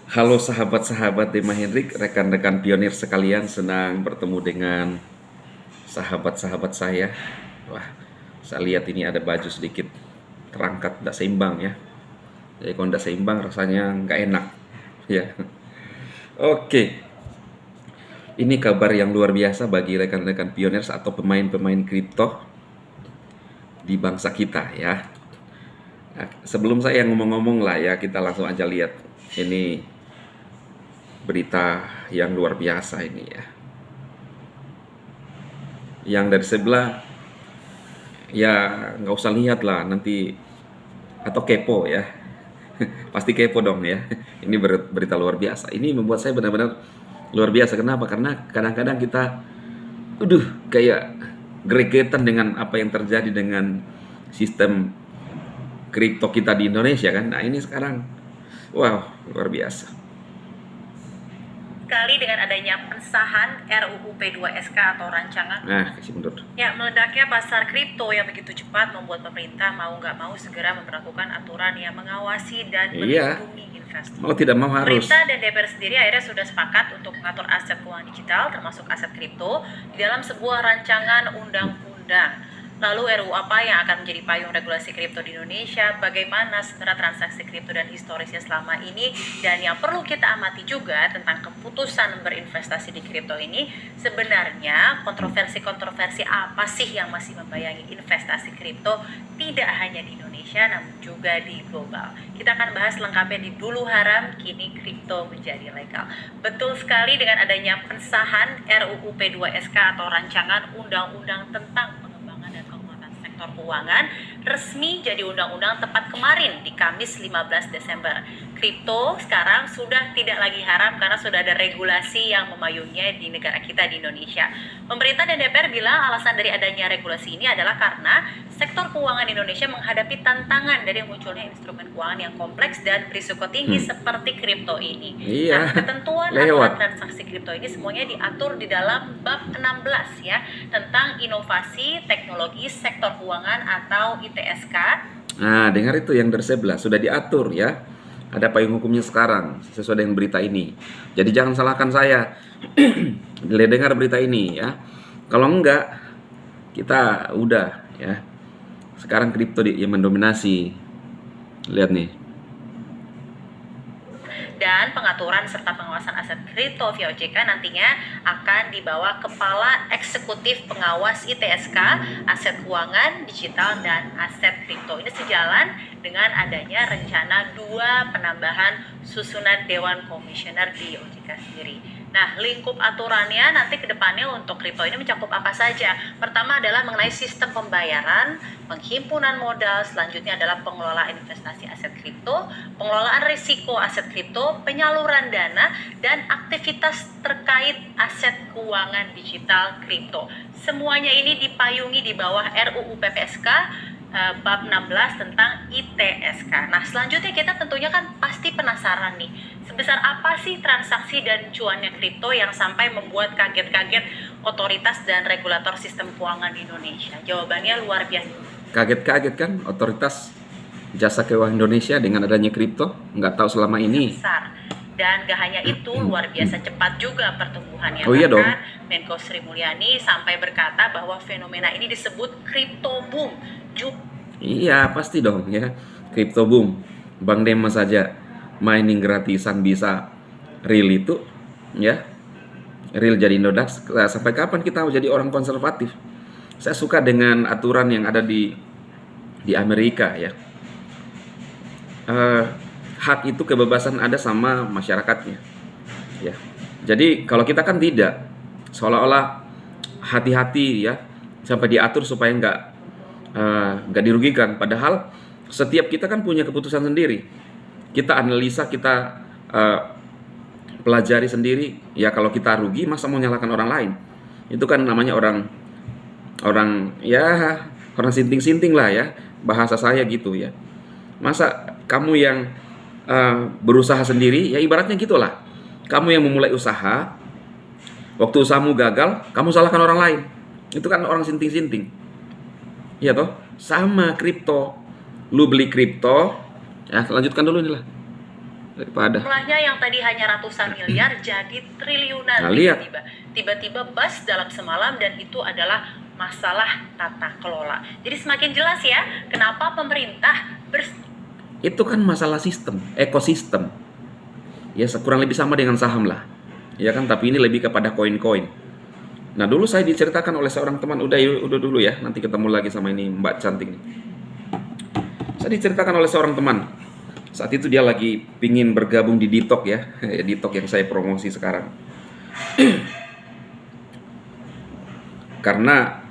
Halo sahabat-sahabat Dema Hendrik, rekan-rekan pionir sekalian, senang bertemu dengan sahabat-sahabat saya. Wah, saya lihat ini ada baju sedikit terangkat, tidak seimbang ya. Jadi kalau tidak seimbang rasanya nggak enak ya. Oke, ini kabar yang luar biasa bagi rekan-rekan pionir atau pemain-pemain kripto di bangsa kita ya. Nah, sebelum saya ngomong-ngomong lah ya, kita langsung aja lihat ini berita yang luar biasa ini ya. Yang dari sebelah ya nggak usah lihat lah nanti, atau kepo ya. Pasti kepo dong ya. Ini berita luar biasa. Ini membuat saya benar-benar luar biasa. Kenapa? Karena kadang-kadang kita kayak gregetan dengan apa yang terjadi dengan sistem kripto kita di Indonesia kan. Nah ini sekarang wow, luar biasa. Sekali dengan adanya pengesahan RUU P2SK atau rancangan Kasih mundur. ya meledaknya pasar kripto yang begitu cepat membuat pemerintah mau nggak mau segera memperlakukan aturan yang mengawasi dan Iya, melindungi investor. mau tidak mau harus. Pemerintah dan DPR sendiri akhirnya sudah sepakat untuk mengatur aset keuangan digital termasuk aset kripto di dalam sebuah rancangan undang-undang. Lalu RUU apa yang akan menjadi payung regulasi kripto di Indonesia? Bagaimana sebenarnya transaksi kripto dan historisnya selama ini? Dan yang perlu kita amati juga tentang keputusan berinvestasi di kripto ini, sebenarnya kontroversi-kontroversi apa sih yang masih membayangi investasi kripto tidak hanya di Indonesia namun juga di global. Kita akan bahas lengkapnya di Dulu Haram, kini kripto menjadi legal. Betul sekali dengan adanya pengesahan RUU P2SK atau rancangan undang-undang tentang sektor keuangan resmi jadi undang-undang tepat kemarin di Kamis 15 Desember. Kripto sekarang sudah tidak lagi haram karena sudah ada regulasi yang memayunginya di negara kita di Indonesia. Pemerintah dan DPR bilang alasan dari adanya regulasi ini adalah karena sektor keuangan Indonesia menghadapi tantangan dari munculnya instrumen keuangan yang kompleks dan berisiko tinggi seperti kripto ini. Iya, Nah, ketentuan aturan transaksi kripto ini semuanya diatur di dalam bab 16 ya, tentang inovasi teknologi sektor keuangan atau ITSK. Nah, dengar itu yang dari sebelah sudah diatur ya. Ada payung hukumnya sekarang sesuai dengan berita ini. Jadi jangan salahkan saya. Dengar berita ini ya. Kalau enggak, kita udah ya. Sekarang kripto yang mendominasi. Lihat nih. Dan pengaturan serta pengawasan aset kripto via OJK nantinya akan dibawa Kepala Eksekutif Pengawas ITSK, Aset Keuangan Digital dan Aset Kripto. Ini sejalan dengan adanya rencana 2 penambahan susunan Dewan Komisioner di OJK sendiri. Nah, lingkup aturannya nanti ke depannya untuk kripto ini mencakup apa saja? Pertama adalah mengenai sistem pembayaran, penghimpunan modal, selanjutnya adalah pengelolaan investasi aset kripto, pengelolaan risiko aset kripto, penyaluran dana, dan aktivitas terkait aset keuangan digital kripto. Semuanya ini dipayungi di bawah RUU PPSK bab 16 tentang ITSK. Nah, selanjutnya kita tentunya kan pasti penasaran nih, sebesar apa sih transaksi dan cuannya kripto yang sampai membuat kaget-kaget otoritas dan regulator sistem keuangan di Indonesia? Jawabannya luar biasa. Kaget-kaget kan otoritas jasa keuangan Indonesia dengan adanya kripto? Nggak tahu selama ini. Besar. Dan gak hanya itu, luar biasa cepat juga pertumbuhannya. Oh iya dong. Menko Sri Mulyani sampai berkata bahwa fenomena ini disebut crypto boom. Iya, pasti dong ya. Crypto boom. Bang Dema saja mining gratisan bisa real itu ya. Real jadi Indodax. Sampai kapan kita mau jadi orang konservatif? Saya suka dengan aturan yang ada di Amerika ya. Hak itu kebebasan ada sama masyarakatnya ya. Jadi kalau kita kan tidak, seolah-olah hati-hati ya, sampai diatur supaya nggak dirugikan. Padahal setiap kita kan punya keputusan sendiri. Kita analisa, kita pelajari sendiri. Ya kalau kita rugi, masa mau nyalakan orang lain? Itu kan namanya orang sinting-sinting lah ya, bahasa saya gitu ya. Masa kamu yang berusaha sendiri, ya ibaratnya gitulah. Kamu yang memulai usaha, waktu usahamu gagal, kamu salahkan orang lain. Itu kan orang sinting-sinting. Iya toh? Sama kripto. Lu beli kripto, ya lanjutkan dulu inilah. daripada. Jumlahnya yang tadi hanya ratusan miliar jadi triliunan. Nah, lihat. Tiba-tiba bust dalam semalam, dan itu adalah masalah tata kelola. Jadi semakin jelas ya kenapa pemerintah Itu kan masalah sistem, ekosistem. Ya kurang lebih sama dengan saham lah. Ya kan, tapi ini lebih kepada koin-koin. Nah, dulu saya diceritakan oleh seorang teman, udah dulu ya, nanti ketemu lagi sama ini Mbak cantik nih. Saya diceritakan oleh seorang teman. Saat itu dia lagi pingin bergabung di Ditok ya, Ditok yang saya promosi sekarang. Karena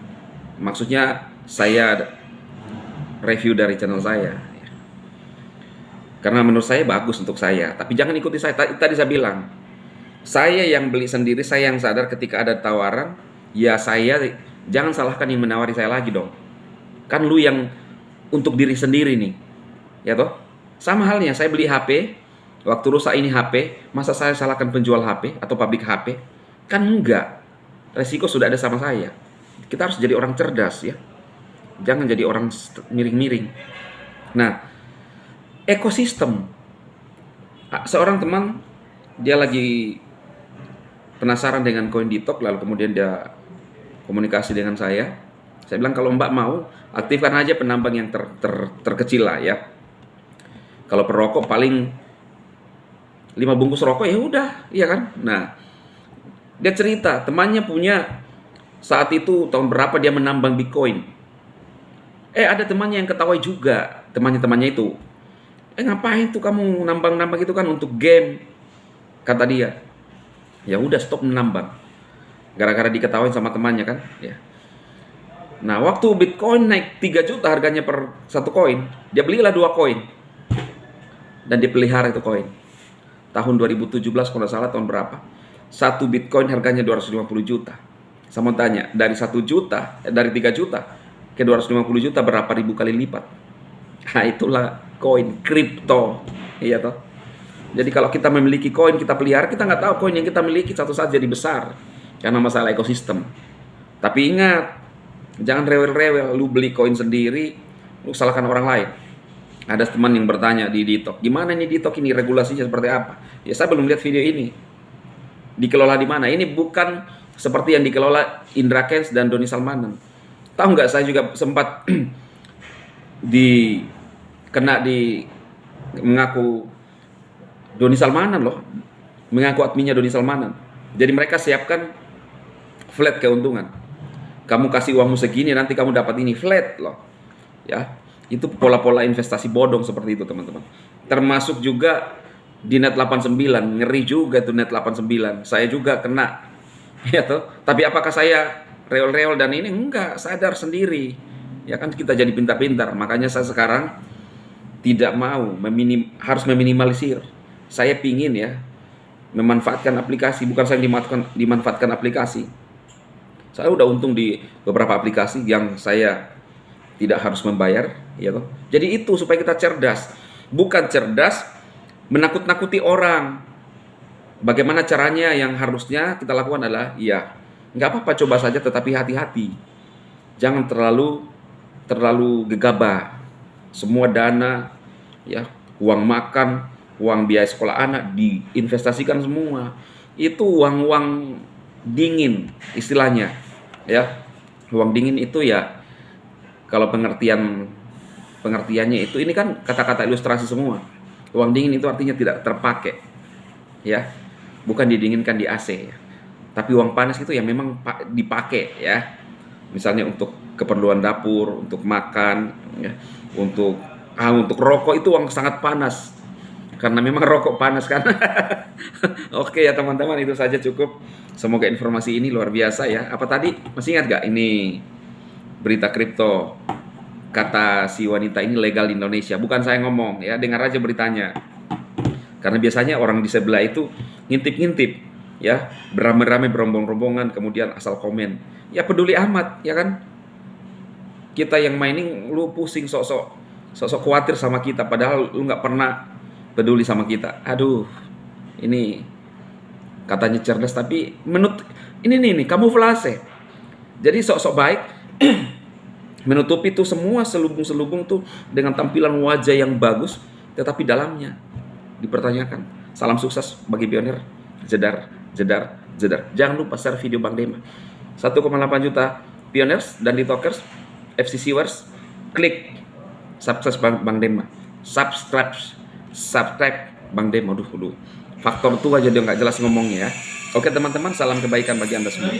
maksudnya saya review dari channel saya. Karena menurut saya bagus untuk saya, tapi jangan ikuti saya. Tadi saya bilang, saya yang beli sendiri, saya yang sadar ketika ada tawaran, ya saya jangan salahkan yang menawari saya lagi dong. Kan lu yang untuk diri sendiri nih, ya toh? Sama halnya saya beli HP, waktu rusak ini HP, masa saya salahkan penjual HP atau pabrik HP? Kan enggak. Resiko sudah ada sama saya. Kita harus jadi orang cerdas ya. Jangan jadi orang miring-miring. Nah, ekosistem. Seorang teman, dia lagi penasaran dengan koin Ditok, lalu kemudian dia komunikasi dengan saya. Saya bilang, kalau Mbak mau, aktifkan aja penambang yang terkecil lah ya. Kalau perokok paling 5 bungkus rokok ya udah, iya kan? Nah, dia cerita temannya punya saat itu tahun berapa dia menambang Bitcoin. Ada temannya yang ketawai juga, temannya itu. Ngapain tuh kamu nambang-nambang itu kan untuk game, kata dia. Ya udah, stop menambang. Gara-gara diketawain sama temannya kan, ya. Nah, waktu Bitcoin naik 3 juta harganya per satu koin, dia belilah 2 koin. Dan dipelihara itu koin. Tahun 2017 kalau nggak salah, tahun berapa? 1 Bitcoin harganya 250 juta. Saya mau tanya, dari 1 juta, dari 3 juta ke 250 juta berapa ribu kali lipat? Nah, itulah koin kripto, iya toh. Jadi kalau kita memiliki koin, kita pelihara, kita nggak tahu koin yang kita miliki satu saat jadi besar karena masalah ekosistem. Tapi ingat, jangan rewel-rewel. Lu beli koin sendiri, lu salahkan orang lain. Ada teman yang bertanya di Ditok, gimana nih Ditok ini, regulasinya seperti apa? Ya saya belum lihat video ini. Dikelola di mana? Ini bukan seperti yang dikelola Indra Kents dan Doni Salmanan. Tahu nggak, saya juga sempat mengaku Doni Salmanan loh, mengaku adminnya Doni Salmanan. Jadi mereka siapkan flat keuntungan. Kamu kasih uangmu segini, nanti kamu dapat ini flat loh. Ya, itu pola-pola investasi bodong seperti itu teman-teman. Termasuk juga di Net 89, ngeri juga tuh Net 89. Saya juga kena, ya toh. Tapi apakah saya reol-reol dan ini? Enggak, sadar sendiri. Ya kan, kita jadi pintar-pintar. Makanya saya sekarang tidak mau harus meminimalisir. Saya pingin ya memanfaatkan aplikasi, bukan saya dimanfaatkan aplikasi. Saya udah untung di beberapa aplikasi yang saya tidak harus membayar, ya toh. Jadi itu supaya kita cerdas, bukan cerdas menakut-nakuti orang. Bagaimana caranya? Yang harusnya kita lakukan adalah, ya nggak apa-apa, coba saja, tetapi hati-hati. Jangan terlalu gegabah. Semua dana, ya, uang makan, uang biaya sekolah anak diinvestasikan semua. Itu uang dingin istilahnya, ya. Uang dingin itu ya, kalau pengertiannya itu, ini kan kata-kata ilustrasi semua. Uang dingin itu artinya tidak terpakai, ya, bukan didinginkan di AC, ya. Tapi uang panas itu yang memang dipakai, ya. Misalnya untuk keperluan dapur, untuk makan, ya, untuk rokok itu uang sangat panas. Karena memang rokok panas kan. Oke ya teman-teman, itu saja cukup. Semoga informasi ini luar biasa ya. Apa tadi? Masih ingat gak ini berita kripto? Kata si wanita ini legal di Indonesia. Bukan saya ngomong ya, dengar aja beritanya. Karena biasanya orang di sebelah itu ngintip-ngintip ya, beramai-ramai, berombong-rombongan, kemudian asal komen. Ya peduli amat ya kan. Kita yang mining, lu pusing sok-sok khawatir sama kita, padahal lu nggak pernah peduli sama kita. Aduh, ini katanya cerdas, tapi ini kamuflase. Jadi sok-sok baik menutupi tuh semua selubung-selubung tuh dengan tampilan wajah yang bagus, tetapi dalamnya dipertanyakan. Salam sukses bagi pionir. Jedar, jedar, jedar. Jangan lupa share video Bang Dema. 1,8 juta pioners dan ditokers, FCCers, klik subscribe Bang Dema. Subscribe Bang Dema. Faktor tua jadi nggak jelas ngomongnya ya. Oke teman-teman, salam kebaikan bagi Anda semua.